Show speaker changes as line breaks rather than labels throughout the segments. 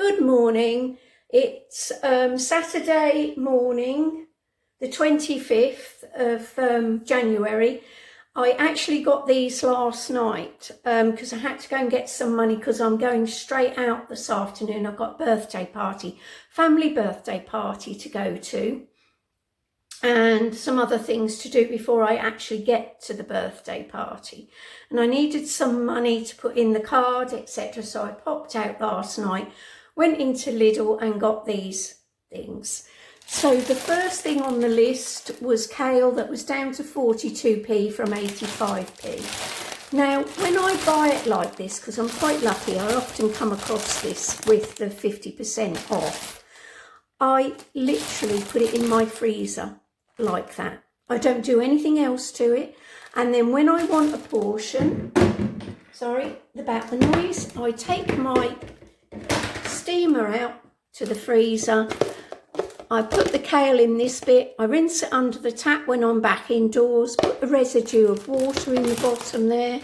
Good morning. It's Saturday morning, the 25th of January. I actually got these last night because I had to go and get some money because I'm going straight out this afternoon. I've got a birthday party, family birthday party to go to, and some other things to do before I actually get to the birthday party. And I needed some money to put in the card, etc. So I popped out last night, went into Lidl and got these things. So the first thing on the list was kale that was down to 42p from 85p. Now, when I buy it like this, because I'm quite lucky, I often come across this with the 50% off, I literally put it in my freezer like that. I don't do anything else to it. And then when I want a portion, sorry about the noise, I take my steamer out to the freezer. I put the kale in this bit, I rinse it under the tap when I'm back indoors, put the residue of water in the bottom there,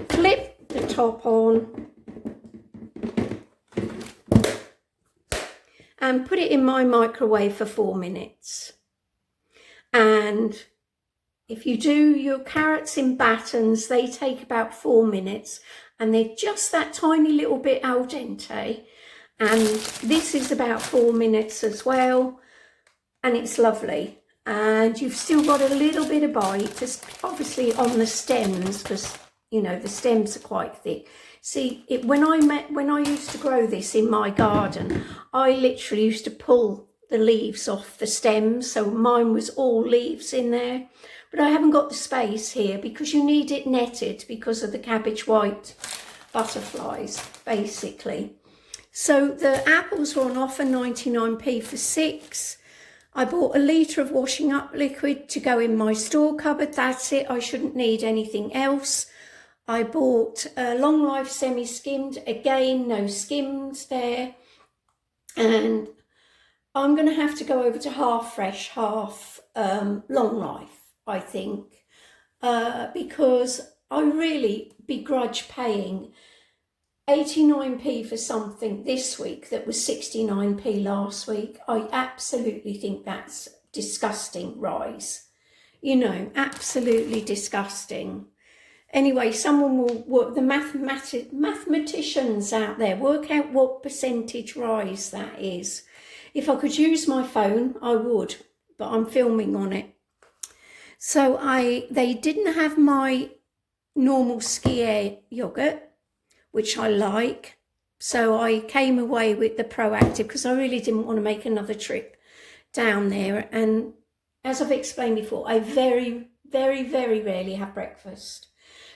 flip the top on and put it in my microwave for 4 minutes. And if you do your carrots in battens, they take about 4 minutes and they're just that tiny little bit al dente. And this is about 4 minutes as well. And it's lovely. And you've still got a little bit of bite, just obviously on the stems, because, you know, the stems are quite thick. See, when I used to grow this in my garden, I literally used to pull the leaves off the stems, so mine was all leaves in there. But I haven't got the space here because you need it netted because of the cabbage white butterflies, basically. So the apples were on offer, 99p for 6. I bought a litre of washing up liquid to go in my store cupboard. That's it, I shouldn't need anything else. I bought a long life semi-skimmed, again no skimmed there. And I'm going to have to go over to half fresh, half long life, I think, because I really begrudge paying 89p for something this week that was 69p last week. I absolutely think that's disgusting rise. You know, absolutely disgusting. Anyway, someone will work, the mathematicians out there, work out what percentage rise that is. If I could use my phone, I would, but I'm filming on it. So they didn't have my normal skier yogurt, which I like. So I came away with the Proactive because I really didn't want to make another trip down there. And as I've explained before, I very, very, very rarely have breakfast.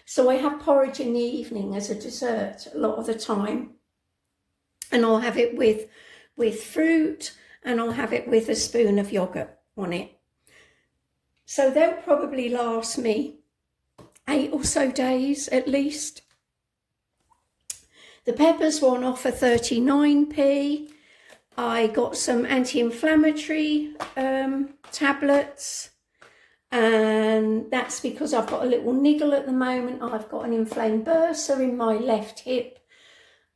So I have porridge in the evening as a dessert a lot of the time. And I'll have it with fruit, and I'll have it with a spoon of yogurt on it. So they'll probably last me 8 or so days at least. The peppers were on offer 39p. I got some anti-inflammatory tablets, and that's because I've got a little niggle at the moment. I've got an inflamed bursa in my left hip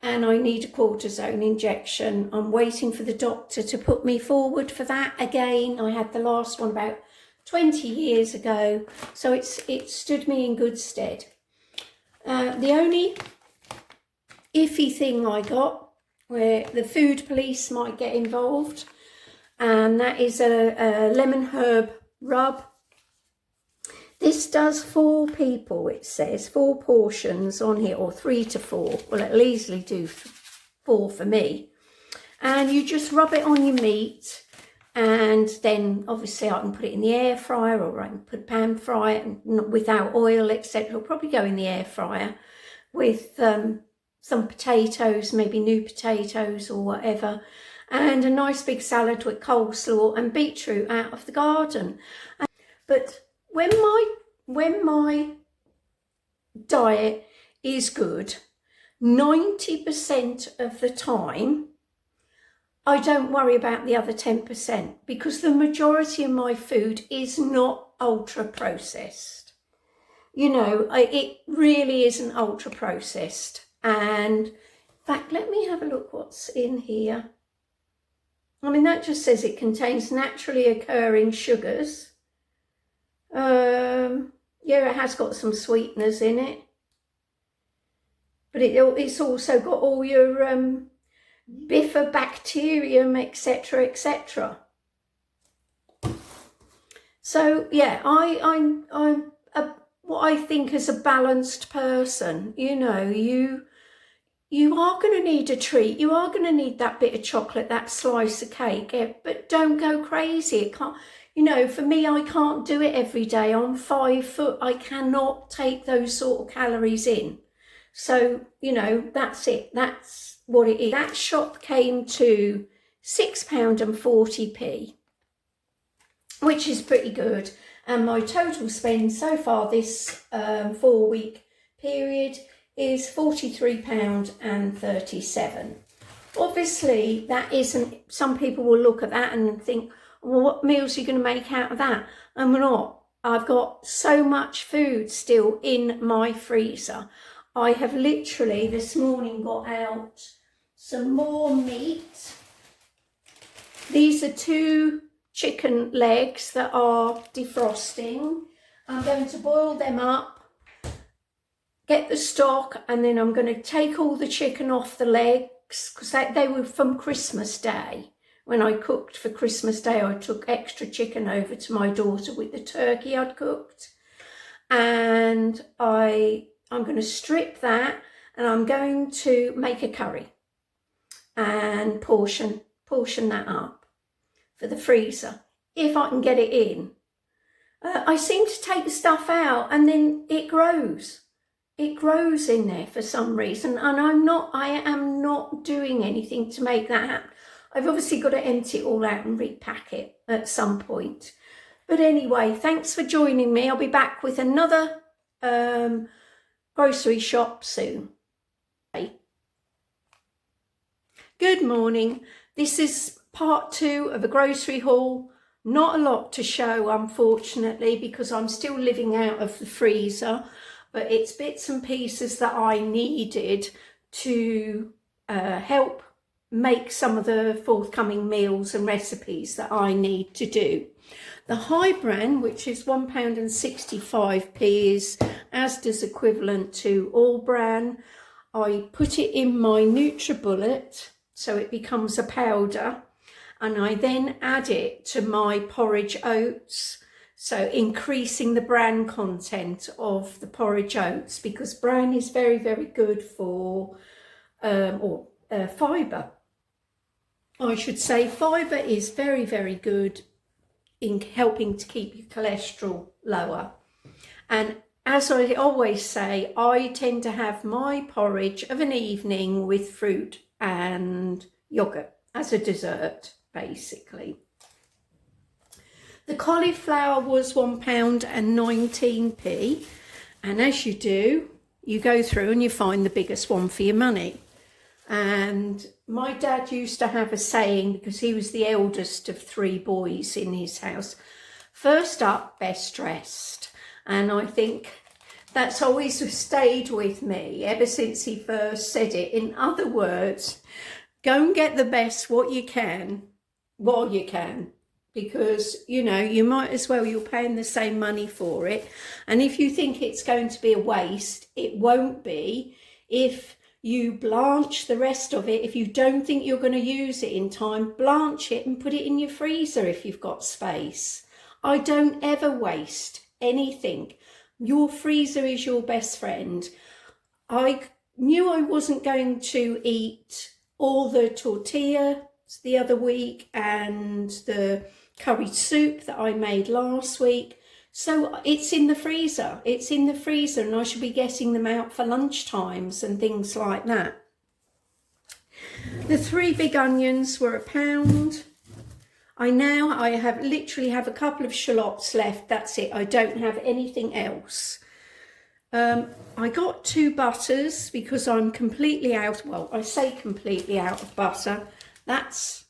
and I need a cortisone injection. I'm waiting for the doctor to put me forward for that again. I had the last one about 20 years ago, so it stood me in good stead. The only iffy thing I got where the food police might get involved, and that is a lemon herb rub. This does 4 people, it says, 4 portions on here, or 3 to 4. Well, it'll easily do 4 for me. And you just rub it on your meat, and then obviously I can put it in the air fryer, or I can pan fry it without oil, etc. It'll probably go in the air fryer with some potatoes, maybe new potatoes or whatever, and a nice big salad with coleslaw and beetroot out of the garden. But when my diet is good, 90% of the time, I don't worry about the other 10% because the majority of my food is not ultra processed. You know, it really isn't ultra processed. And In fact, let me have a look what's in here. I mean, that just says it contains naturally occurring sugars. Yeah, it has got some sweeteners in it. But it's also got all your bifidobacterium, etc., etc. So yeah, I'm what I think is a balanced person. You know, you are going to need a treat. You are going to need that bit of chocolate, that slice of cake, but don't go crazy. It can't, you know, for me, I can't do it every day. I'm 5 foot. I cannot take those sort of calories in. So, you know, that's it. That's what it is. That shop came to £6.40, which is pretty good. And my total spend so far this 4-week period is £43.37. Obviously, that isn't, some people will look at that and think, well, what meals are you going to make out of that? I'm not. I've got so much food still in my freezer. I have literally this morning got out some more meat. These are 2 chicken legs that are defrosting. I'm going to boil them up, get the stock, and then I'm going to take all the chicken off the legs because they were from Christmas Day. When I cooked for Christmas Day, I took extra chicken over to my daughter with the turkey I'd cooked. And I'm going to strip that, and I'm going to make a curry and portion that up for the freezer, if I can get it in. I seem to take stuff out and then it grows. It grows in there for some reason, and I am not doing anything to make that happen. I've obviously got to empty it all out and repack it at some point. But anyway, thanks for joining me. I'll be back with another grocery shop soon. Good morning. This is part 2 of a grocery haul. Not a lot to show, unfortunately, because I'm still living out of the freezer, but it's bits and pieces that I needed to help make some of the forthcoming meals and recipes that I need to do. The high bran, which is £1.65, is Asda's equivalent to all bran. I put it in my NutriBullet so it becomes a powder, and I then add it to my porridge oats, so increasing the bran content of the porridge oats, because bran is very, very good for fibre. I should say fibre is very, very good in helping to keep your cholesterol lower. And as I always say, I tend to have my porridge of an evening with fruit and yoghurt as a dessert, basically. The cauliflower was £1.19, and as you do, you go through and you find the biggest one for your money. And my dad used to have a saying, because he was the eldest of 3 boys in his house, first up, best dressed. And I think that's always stayed with me ever since he first said it. In other words, go and get the best what you can while you can, because, you know, you might as well, you're paying the same money for it. And if you think it's going to be a waste, it won't be if you blanch the rest of it. If you don't think you're going to use it in time, blanch it and put it in your freezer if you've got space. I don't ever waste anything. Your freezer is your best friend. I knew I wasn't going to eat all the tortillas the other week and the curry soup that I made last week. So it's in the freezer. It's in the freezer, and I should be getting them out for lunch times and things like that. The 3 big onions were £1. I literally have a couple of shallots left. That's it. I don't have anything else. I got 2 butters because I'm completely out. Well, I say completely out of butter. That's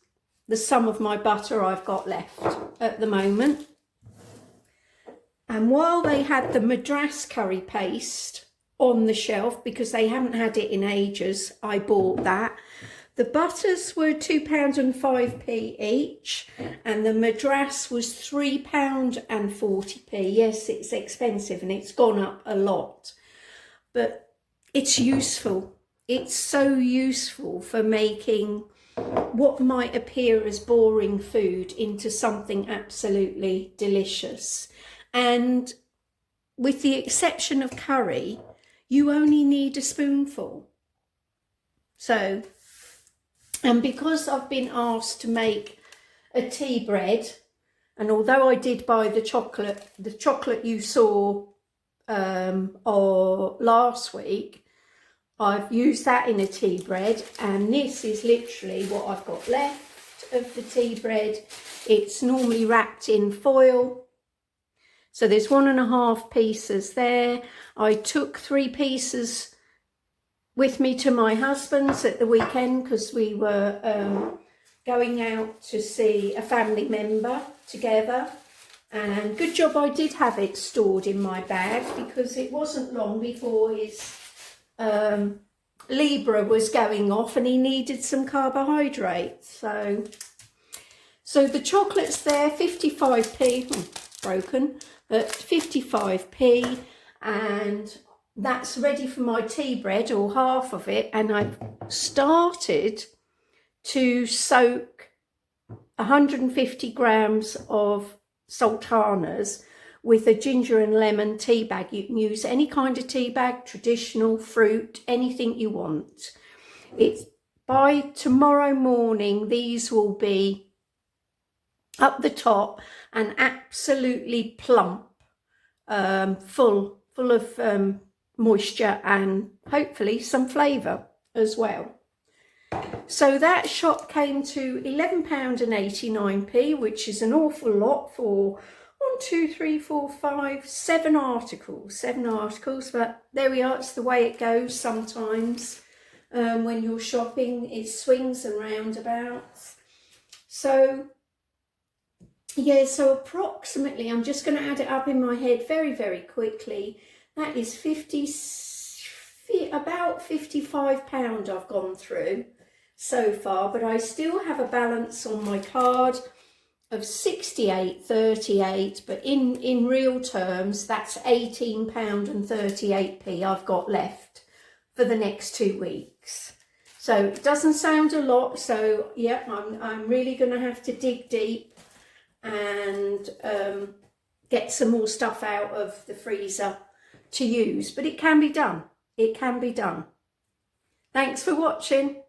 the sum of my butter I've got left at the moment. And while they had the Madras curry paste on the shelf because they haven't had it in ages. I bought that. The butters were £2.05 each, and the Madras was £3.40. Yes, it's expensive and it's gone up a lot, but it's useful. It's so useful for making what might appear as boring food into something absolutely delicious. And with the exception of curry, you only need a spoonful. So, and because I've been asked to make a tea bread, and although I did buy the chocolate you saw or last week, I've used that in a tea bread, and this is literally what I've got left of the tea bread. It's normally wrapped in foil. So there's 1.5 pieces there. I took 3 pieces with me to my husband's at the weekend because we were going out to see a family member together, and good job I did have it stored in my bag because it wasn't long before his Libra was going off and he needed some carbohydrates. So the chocolate's there, 55p, broken, but 55p, and that's ready for my tea bread, or half of it. And I've started to soak 150 grams of sultanas with a ginger and lemon tea bag. You can use any kind of tea bag, traditional, fruit, anything you want. It's by tomorrow morning, these will be up the top and absolutely plump, full of moisture and hopefully some flavour as well. So that shop came to £11.89, which is an awful lot for 7 articles, but there we are. It's the way it goes sometimes when you're shopping. It swings and roundabouts. So yeah, so approximately, I'm just going to add it up in my head very, very quickly. That is about £55 I've gone through so far, but I still have a balance on my card of 68.38, but in real terms, that's £18.38 I've got left for the next 2 weeks. So it doesn't sound a lot, so yeah, I'm really going to have to dig deep and get some more stuff out of the freezer to use, but it can be done. It can be done. Thanks for watching.